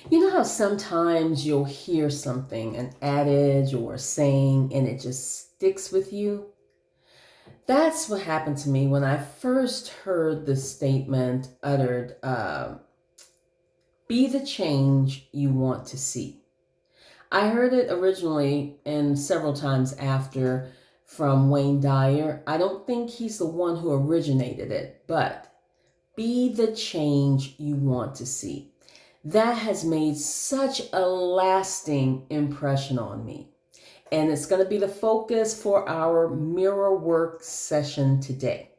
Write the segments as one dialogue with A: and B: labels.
A: You know how sometimes you'll hear something, an adage or a saying, and it just sticks with you? That's what happened to me when I first heard the statement uttered, be the change you want to see. I heard it originally and several times after from Wayne Dyer. I don't think he's the one who originated it, but be the change you want to see. That has made such a lasting impression on me. And it's going to be the focus for our mirror work session today.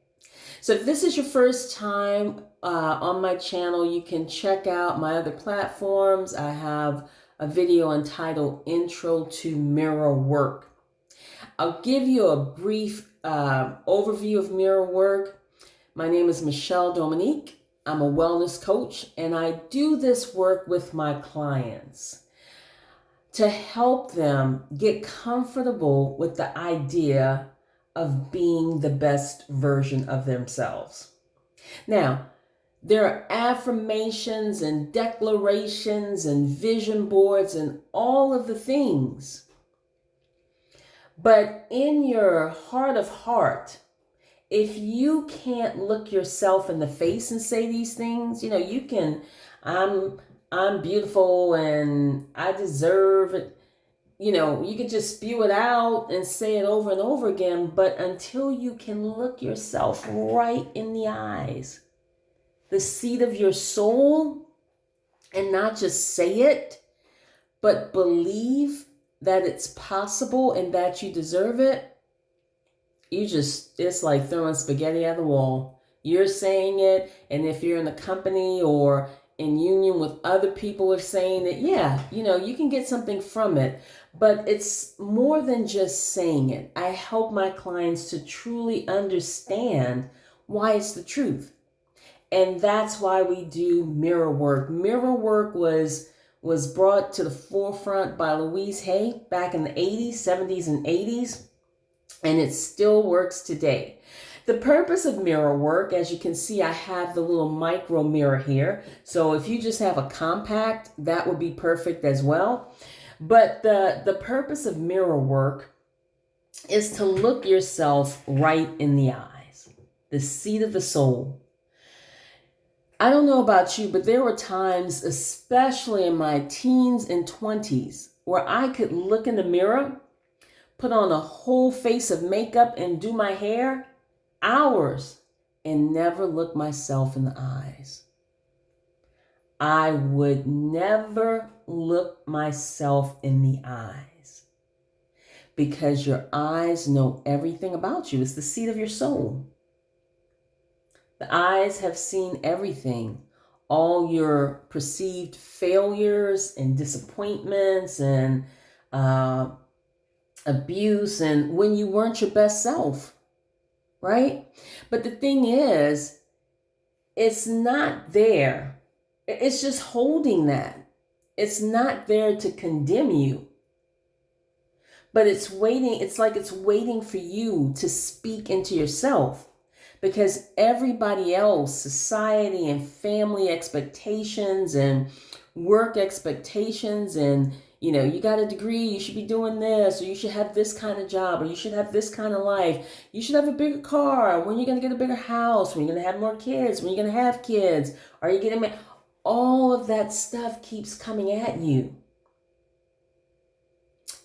A: So if this is your first time on my channel, you can check out my other platforms. I have a video entitled Intro to Mirror Work. I'll give you a brief overview of mirror work. My name is Michelle Dominique. I'm a wellness coach, and I do this work with my clients to help them get comfortable with the idea of being the best version of themselves. Now, there are affirmations and declarations and vision boards and all of the things. But in your heart of heart, if you can't look yourself in the face and say these things, you can, I'm beautiful and I deserve it. You could just spew it out and say it over and over again, but until you can look yourself right in the eyes, the seat of your soul, and not just say it, but believe that it's possible and that you deserve it, it's like throwing spaghetti at the wall. You're saying it, and if you're in a company or in union with other people are saying it, yeah, you can get something from it. But it's more than just saying it. I help my clients to truly understand why it's the truth. And that's why we do mirror work. Mirror work was brought to the forefront by Louise Hay back in the 80s, 70s, and 80s. And it still works today. The purpose of mirror work, as you can see, I have the little micro mirror here. So if you just have a compact, that would be perfect as well. But the purpose of mirror work is to look yourself right in the eyes, the seat of the soul. I don't know about you, but there were times, especially in my teens and 20s, where I could look in the mirror, put on a whole face of makeup and do my hair hours and never look myself in the eyes. I would never look myself in the eyes because your eyes know everything about you. It's the seat of your soul. The eyes have seen everything, all your perceived failures and disappointments and abuse and when you weren't your best self, right? But the thing is, it's not there. It's just holding that. It's not there to condemn you, but it's waiting. It's like it's waiting for you to speak into yourself because everybody else, society and family expectations and work expectations and you got a degree, you should be doing this, or you should have this kind of job, or you should have this kind of life. You should have a bigger car. When are you going to get a bigger house? When are you going to have more kids? When are you going to have kids? Are you getting married? All of that stuff keeps coming at you.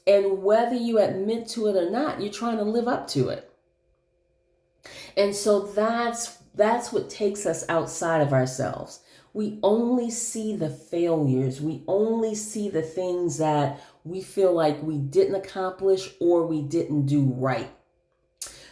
A: And whether you admit to it or not, you're trying to live up to it. And so that's what takes us outside of ourselves. We only see the failures. We only see the things that we feel like we didn't accomplish or we didn't do right.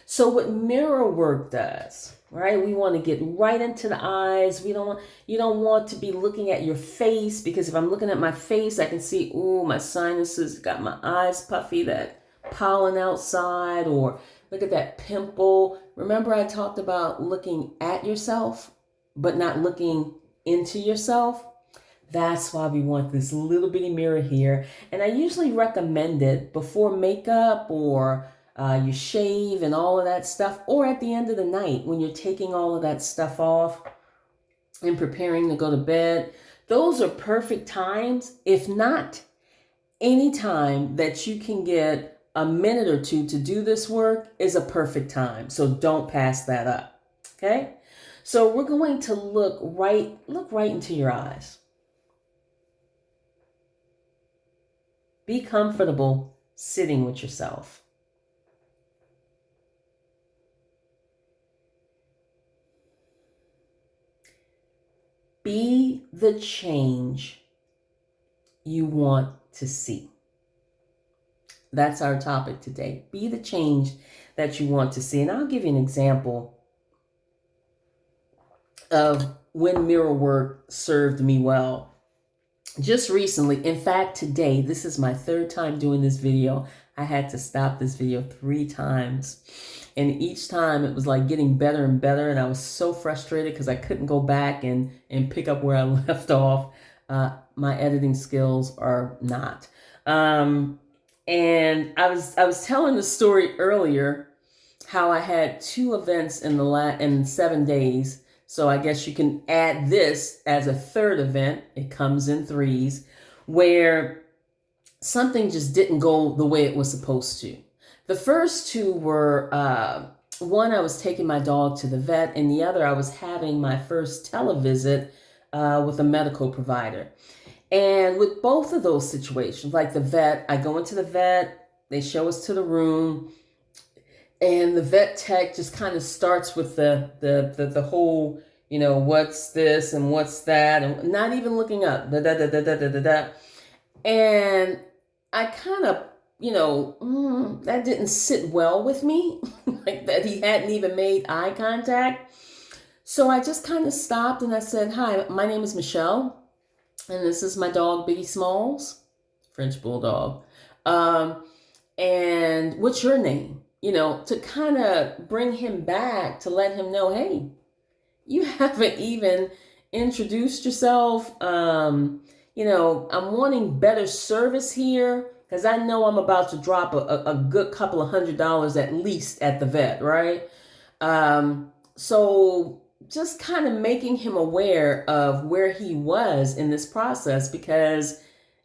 A: So what mirror work does, right? We want to get right into the eyes. You don't want to be looking at your face, because if I'm looking at my face, I can see, my sinuses, got my eyes puffy, that pollen outside, or look at that pimple. Remember I talked about looking at yourself, but not looking into yourself? That's why we want this little bitty mirror here. And I usually recommend it before makeup or you shave and all of that stuff, or at the end of the night when you're taking all of that stuff off and preparing to go to bed. Those are perfect times. If not, any time that you can get a minute or two to do this work is a perfect time. So don't pass that up. Okay? So we're going to look right into your eyes. Be comfortable sitting with yourself. Be the change you want to see. That's our topic today. Be the change that you want to see. And I'll give you an example of when mirror work served me well. Just recently, in fact, today, this is my third time doing this video. I had to stop this video 3 times. And each time it was like getting better and better. And I was so frustrated because I couldn't go back and pick up where I left off. My editing skills are not. And I was telling the story earlier how I had 2 events in 7 days. So I guess you can add this as a third event. It comes in 3s, where something just didn't go the way it was supposed to. The first 2 were, one, I was taking my dog to the vet, and the other, I was having my first televisit with a medical provider. And with both of those situations, like the vet, I go into the vet, they show us to the room, and the vet tech just kind of starts with the whole, what's this and what's that, and not even looking up, And I kind of, that didn't sit well with me, like that he hadn't even made eye contact. So I just kind of stopped and I said, "Hi, my name is Michelle, and this is my dog, Biggie Smalls, French Bulldog. And what's your name?" To kind of bring him back, to let him know, hey, you haven't even introduced yourself. I'm wanting better service here because I know I'm about to drop a good couple of $100 at least at the vet, right? So just kind of making him aware of where he was in this process, because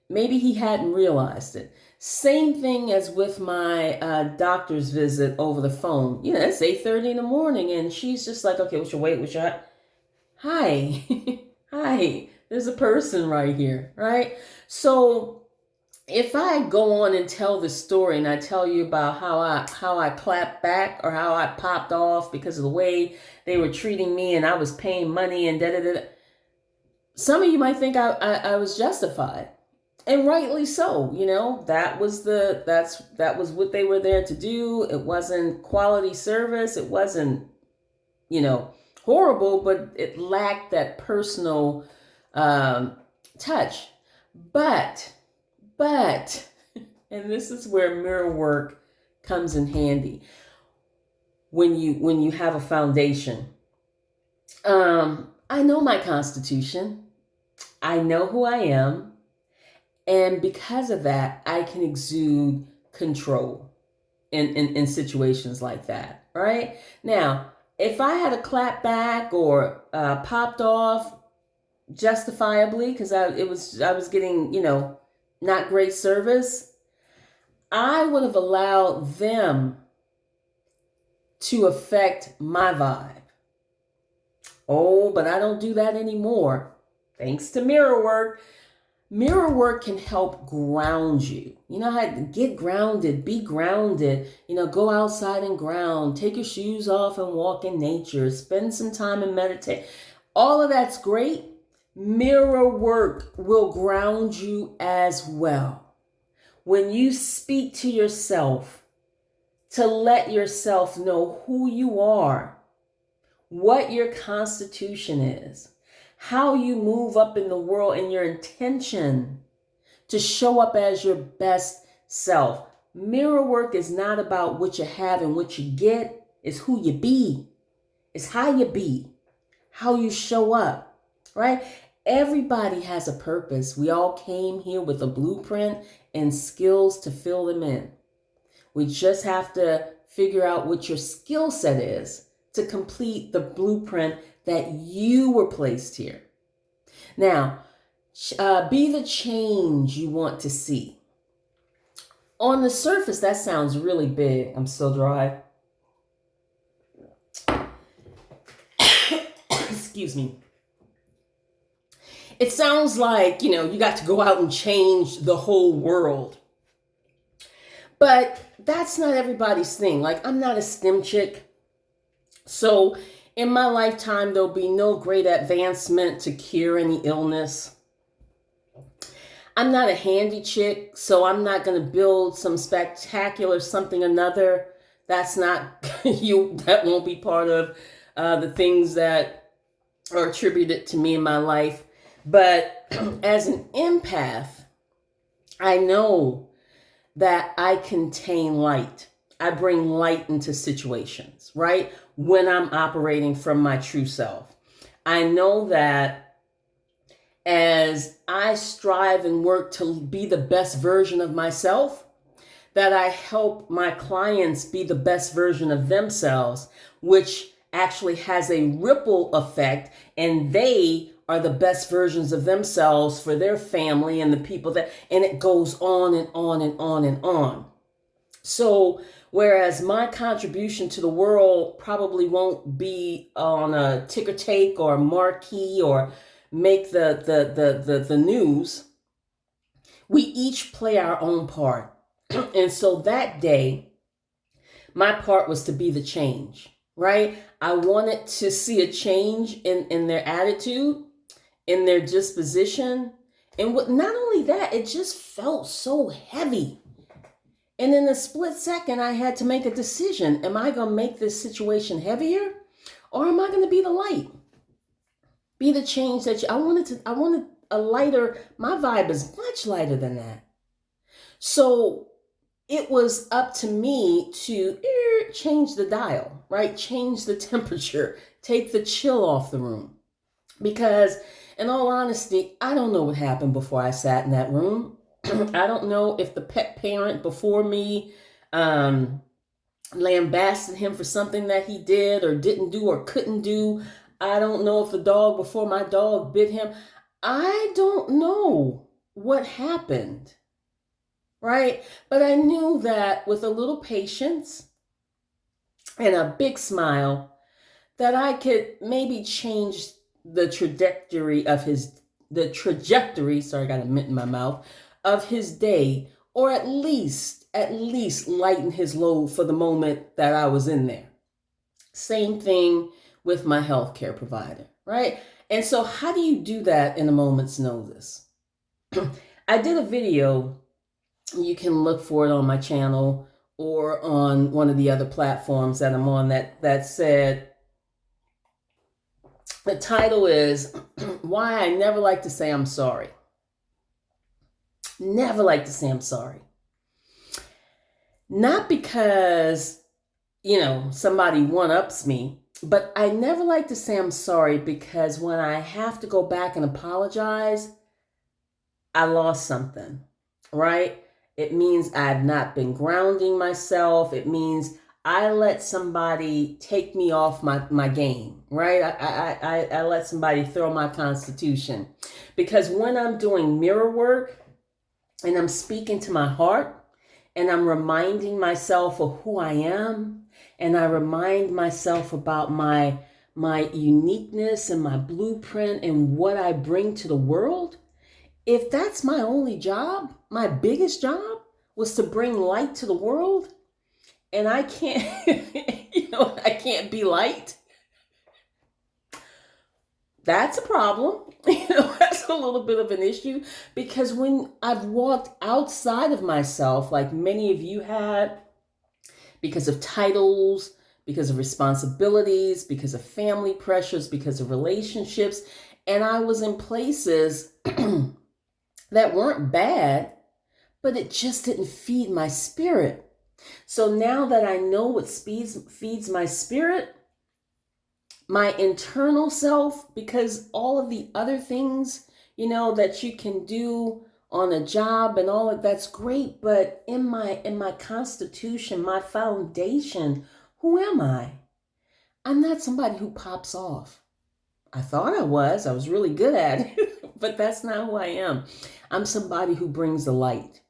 A: maybe he hadn't realized it. Same thing as with my doctor's visit over the phone. It's 8:30 in the morning, and she's just like, "Okay, what's your weight? What's your..." Hi, hi, there's a person right here, right? So if I go on and tell this story and I tell you about how I clapped back or how I popped off because of the way they were treating me and I was paying money and da-da-da, some of you might think I was justified. And rightly so. That was what they were there to do. It wasn't quality service. It wasn't, horrible, but it lacked that personal touch. But, and this is where mirror work comes in handy. When you have a foundation, I know my constitution. I know who I am. And because of that, I can exude control in situations like that, right? Now, if I had a clap back or popped off justifiably because I was getting, not great service, I would have allowed them to affect my vibe. Oh, but I don't do that anymore. Thanks to mirror work. Mirror work can help ground you. How to get grounded, be grounded, go outside and ground, take your shoes off and walk in nature, spend some time and meditate. All of that's great. Mirror work will ground you as well. When you speak to yourself, to let yourself know who you are, what your constitution is, how you move up in the world, and your intention to show up as your best self. Mirror work is not about what you have and what you get. It's who you be. It's how you be, how you show up, right? Everybody has a purpose. We all came here with a blueprint and skills to fill them in. We just have to figure out what your skill set is to complete the blueprint that you were placed here. Now, Be the change you want to see. On the surface, that sounds really big. I'm still dry. Excuse me. It sounds like, you got to go out and change the whole world. But that's not everybody's thing. Like, I'm not a STEM chick. So in my lifetime, there'll be no great advancement to cure any illness. I'm not a handy chick, so I'm not going to build some spectacular something another. That's not, that won't be part of the things that are attributed to me in my life. But as an empath, I know that I contain light. I bring light into situations, right? When I'm operating from my true self. I know that as I strive and work to be the best version of myself, that I help my clients be the best version of themselves, which actually has a ripple effect, and they are the best versions of themselves for their family and the people and it goes on and on and on and on. So whereas my contribution to the world probably won't be on a ticker tape or a marquee or make the news, we each play our own part. And so that day, my part was to be the change, right? I wanted to see a change in their attitude, in their disposition. And not only that, it just felt so heavy. And in a split second, I had to make a decision. Am I going to make this situation heavier, or am I going to be the light? Be the change that I wanted a lighter, my vibe is much lighter than that. So it was up to me to change the dial, right? Change the temperature, take the chill off the room. Because in all honesty, I don't know what happened before I sat in that room. I don't know if the pet parent before me lambasted him for something that he did or didn't do or couldn't do. I don't know if the dog before my dog bit him. I don't know what happened, right? But I knew that with a little patience and a big smile, that I could maybe change the trajectory of sorry, I got a mint in my mouth, of his day, or at least lighten his load for the moment that I was in there. Same thing with my healthcare provider, right? And so how do you do that in a moment's notice? I did a video, you can look for it on my channel or on one of the other platforms that I'm on, that said, the title is Why I Never Like to Say I'm Sorry. Never like to say I'm sorry. Not because, somebody one-ups me, but I never like to say I'm sorry because when I have to go back and apologize, I lost something, right? It means I've not been grounding myself. It means I let somebody take me off my game, right? I let somebody throw my constitution. Because when I'm doing mirror work and I'm speaking to my heart and I'm reminding myself of who I am, and I remind myself about my uniqueness and my blueprint and what I bring to the world, if that's my only job, my biggest job was to bring light to the world, and I can't, I can't be light, that's a problem. That's a little bit of an issue, because when I've walked outside of myself, like many of you had, because of titles, because of responsibilities, because of family pressures, because of relationships, and I was in places that weren't bad, but it just didn't feed my spirit. So now that I know what feeds my spirit, my internal self, because all of the other things, that you can do on a job and all of that's great, but in my constitution, my foundation, who am I? I'm not somebody who pops off. I thought I was really good at it But that's not who I am. I'm somebody who brings the light,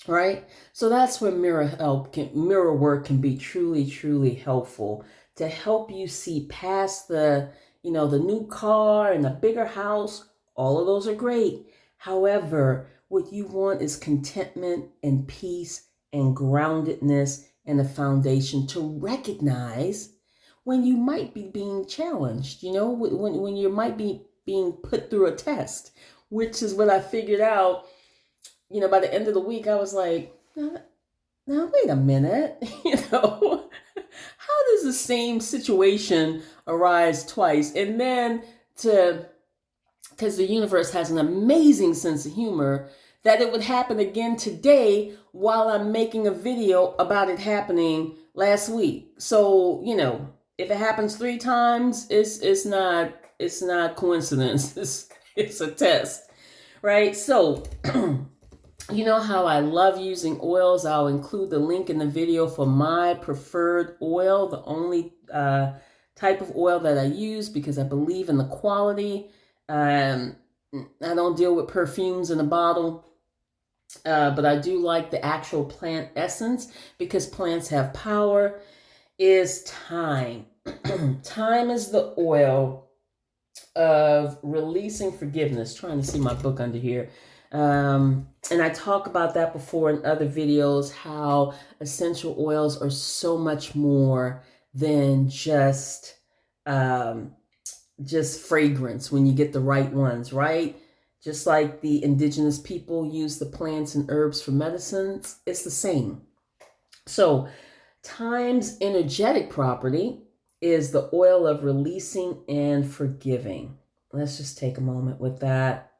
A: right? So that's where mirror work can be truly, truly helpful to help you see past the new car and the bigger house. All of those are great. However, what you want is contentment and peace and groundedness and a foundation to recognize when you might be being challenged, when you might be being put through a test, which is what I figured out. By the end of the week, I was like, now wait a minute, how does the same situation arise twice? And then because the universe has an amazing sense of humor, that it would happen again today while I'm making a video about it happening last week. So, if it happens 3 times, it's not coincidence. It's a test, right? So, you know how I love using oils. I'll include the link in the video for my preferred oil, the only type of oil that I use because I believe in the quality. I don't deal with perfumes in a bottle, but I do like the actual plant essence because plants have power. Is thyme. Thyme is the oil of releasing forgiveness. Trying to see my book under here. And I talk about that before in other videos, how essential oils are so much more than just fragrance when you get the right ones, right? Just like the indigenous people use the plants and herbs for medicines, it's the same. So thyme's energetic property is the oil of releasing and forgiving. Let's just take a moment with that.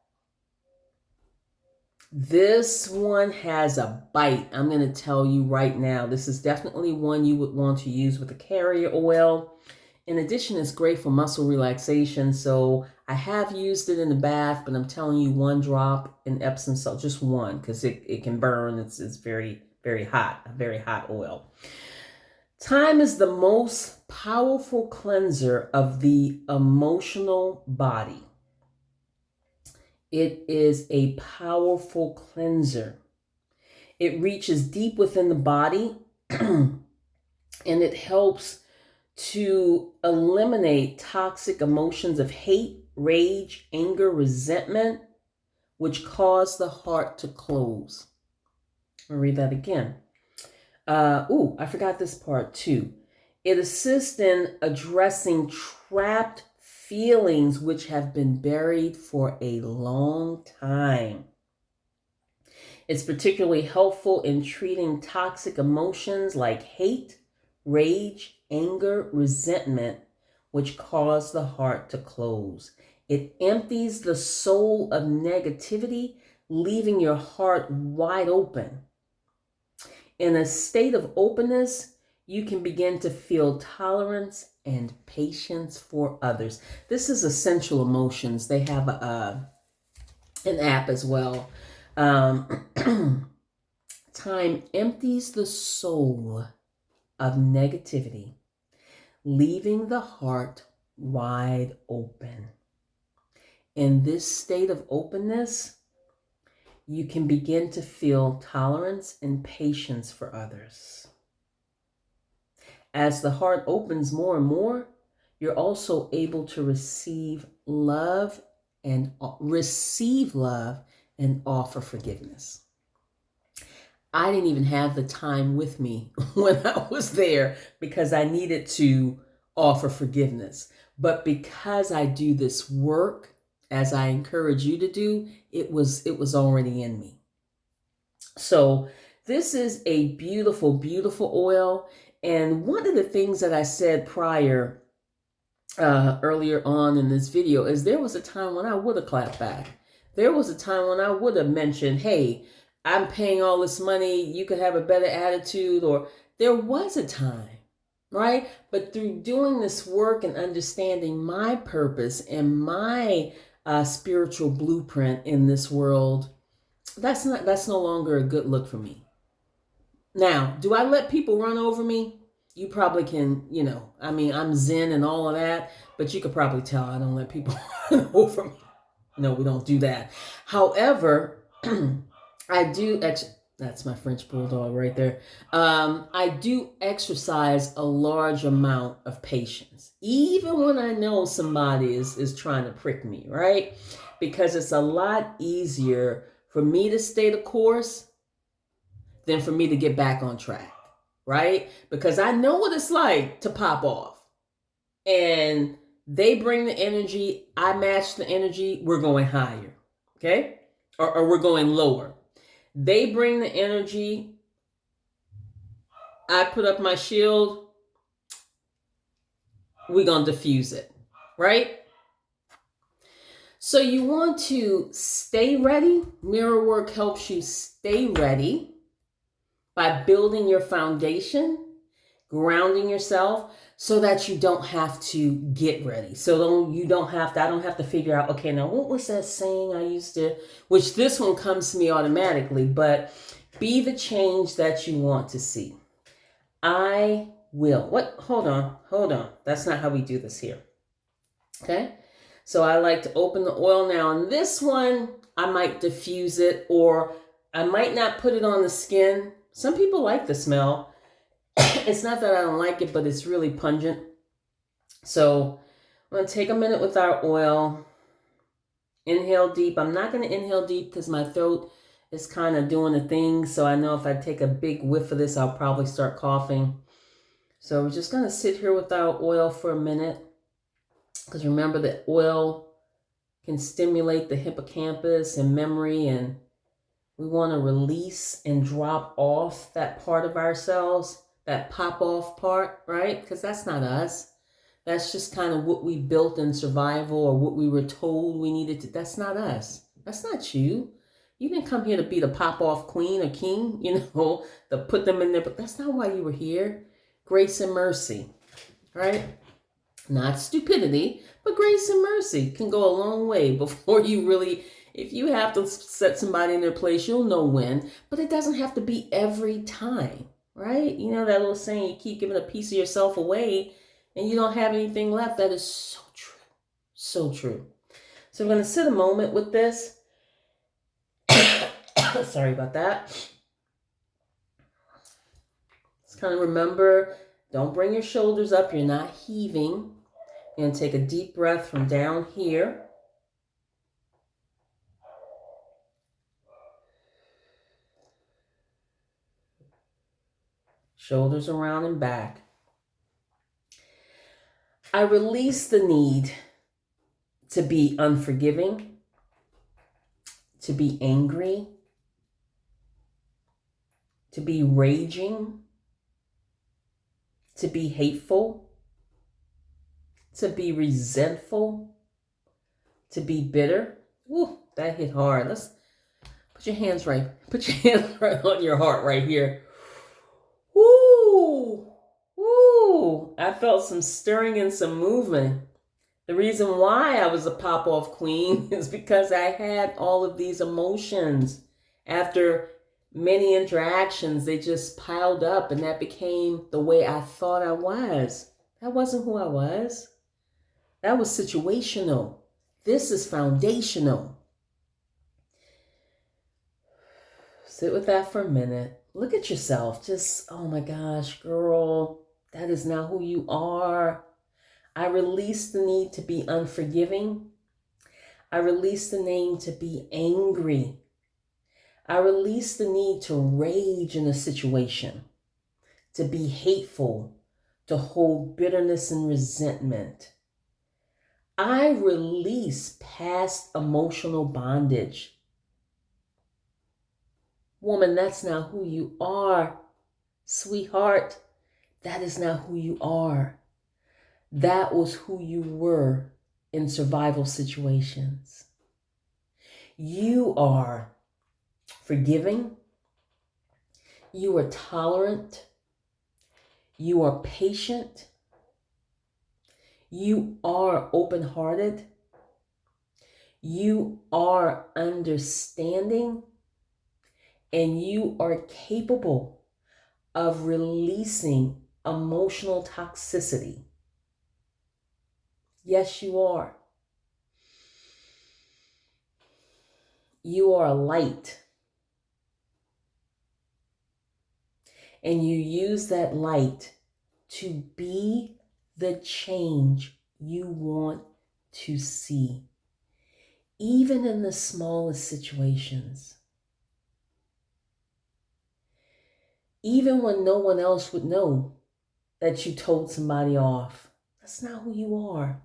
A: This one has a bite. I'm going to tell you right now. This is definitely one you would want to use with a carrier oil. In addition, it's great for muscle relaxation. So I have used it in the bath, but I'm telling you, 1 drop in Epsom salt, just one, because it can burn. It's very, very hot, a very hot oil. Thyme is the most powerful cleanser of the emotional body. It is a powerful cleanser. It reaches deep within the body and it helps to eliminate toxic emotions of hate, rage, anger, resentment, which cause the heart to close. I'll read that again. I forgot this part too. It assists in addressing trapped feelings which have been buried for a long time. It's particularly helpful in treating toxic emotions like hate, rage, anger, resentment, which cause the heart to close. It empties the soul of negativity, leaving your heart wide open. In a state of openness, you can begin to feel tolerance and patience for others. This is Essential Emotions. They have an app as well. Thyme empties the soul of negativity, leaving the heart wide open. In this state of openness, you can begin to feel tolerance and patience for others. As the heart opens more and more, you're also able to receive love and offer forgiveness. I didn't even have the time with me when I was there because I needed to offer forgiveness. But because I do this work, as I encourage you to do, it was already in me. So this is a beautiful, beautiful oil. And one of the things that I said earlier on in this video is there was a time when I would have clapped back. There was a time when I would have mentioned, hey, I'm paying all this money, you could have a better attitude, or there was a time, right? But through doing this work and understanding my purpose and my spiritual blueprint in this world, that's no longer a good look for me. Now, do I let people run over me? You probably can, I'm Zen and all of that, but you could probably tell I don't let people run over me. No, we don't do that. However, I do that's my French bulldog right there. I do exercise a large amount of patience, even when I know somebody is trying to prick me, right? Because it's a lot easier for me to stay the course than for me to get back on track, right? Because I know what it's like to pop off. And they bring the energy, I match the energy, we're going higher, okay? Or we're going lower. They bring the energy, I put up my shield, we're going to diffuse it, right? So you want to stay ready. Mirror work helps you stay ready by building your foundation, grounding yourself so that you don't have to get ready. So I don't have to figure out, okay, now what was that saying I used to, which this one comes to me automatically, but be the change that you want to see. I will. What? Hold on. That's not how we do this here. Okay. So I like to open the oil now. And this one, I might diffuse it, or I might not put it on the skin. Some people like the smell. It's not that I don't like it, but it's really pungent. So I'm going to take a minute with our oil. Inhale deep. I'm not going to inhale deep because my throat is kind of doing a thing. So I know if I take a big whiff of this, I'll probably start coughing. So we're just going to sit here with our oil for a minute. Because remember that oil can stimulate the hippocampus and memory, and we want to release and drop off that part of ourselves, that pop off part, right? Because that's not us. That's just kind of what we built in survival or what we were told we needed to. That's not us. That's not you. You didn't come here to be the pop off queen or king, to put them in there. But that's not why you were here. Grace and mercy, right? Not stupidity, but grace and mercy can go a long way before you really, if you have to set somebody in their place, you'll know when, but it doesn't have to be every time, right? You know that little saying, you keep giving a piece of yourself away and you don't have anything left. That is so true. So true. So I'm going to sit a moment with this. Sorry about that. Just kind of remember, don't bring your shoulders up. You're not heaving. And take a deep breath from down here. Shoulders around and back. I release the need to be unforgiving, to be angry, to be raging, to be hateful, to be resentful, to be bitter. Woo, that hit hard. Let's put your hands right on your heart right here. Woo, woo. I felt some stirring and some movement. The reason why I was a pop-off queen is because I had all of these emotions. After many interactions, they just piled up, and that became the way I thought I was. That wasn't who I was. That was situational. This is foundational. Sit with that for a minute. Look at yourself. Just, oh my gosh, girl, that is not who you are. I release the need to be unforgiving. I release the need to be angry. I release the need to rage in a situation, to be hateful, to hold bitterness and resentment. I release past emotional bondage. Woman, that's not who you are. Sweetheart, that is not who you are. That was who you were in survival situations. You are forgiving. You are tolerant. You are patient. You are open-hearted. You are understanding. And you are capable of releasing emotional toxicity. Yes, you are. You are a light. And you use that light to be the change you want to see, even in the smallest situations. Even when no one else would know that you told somebody off. That's not who you are.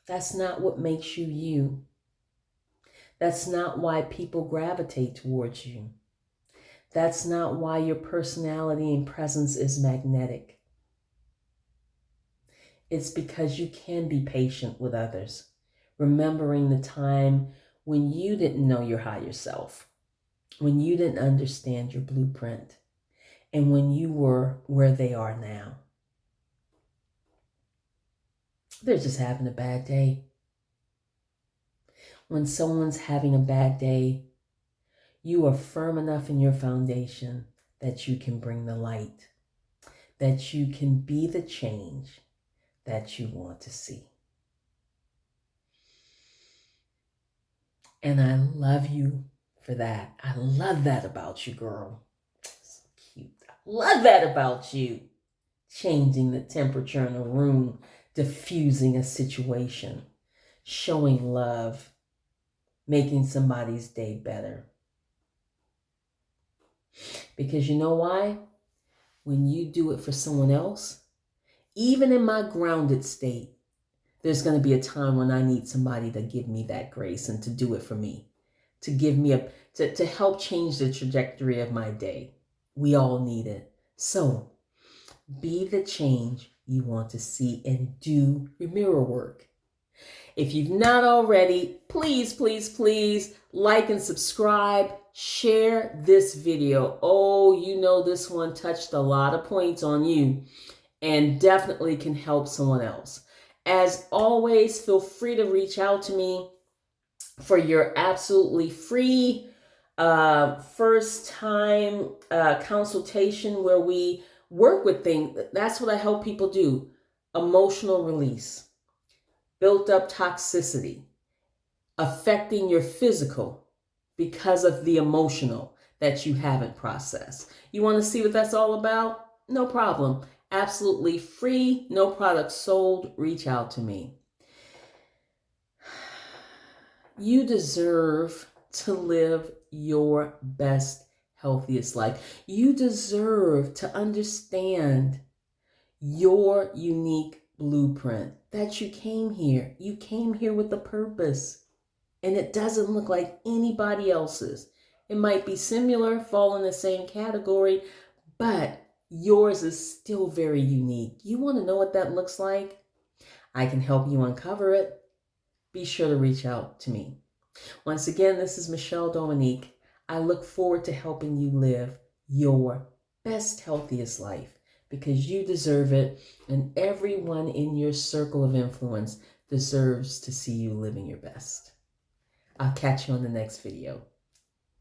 A: That's not what makes you you. That's not why people gravitate towards you. That's not why your personality and presence is magnetic. It's because you can be patient with others, remembering the time when you didn't know your higher self, when you didn't understand your blueprint, and when you were where they are now. They're just having a bad day. When someone's having a bad day, you are firm enough in your foundation that you can bring the light, that you can be the change that you want to see. And I love you for that. I love that about you, girl. So cute. I love that about you. Changing the temperature in a room, diffusing a situation, showing love, making somebody's day better. Because you know why? When you do it for someone else, even in my grounded state, there's going to be a time when I need somebody to give me that grace and to do it for me, to give me to help change the trajectory of my day. We all need it. So be the change you want to see and do your mirror work. If you've not already, please, please, please like and subscribe. Share this video. Oh, you know this one touched a lot of points on you and definitely can help someone else. As always, feel free to reach out to me for your absolutely free first time consultation where we work with things. That's what I help people do. Emotional release, built up toxicity, affecting your physical because of the emotional that you haven't processed. You want to see what that's all about? No problem. Absolutely free, no products sold. Reach out to me. You deserve to live your best, healthiest life. You deserve to understand your unique blueprint, that you came here. You came here with a purpose, and it doesn't look like anybody else's. It might be similar, fall in the same category, but yours is still very unique. You want to know what that looks like? I can help you uncover it. Be sure to reach out to me. Once again, this is Michelle Dominique. I look forward to helping you live your best, healthiest life because you deserve it, and everyone in your circle of influence deserves to see you living your best. I'll catch you on the next video.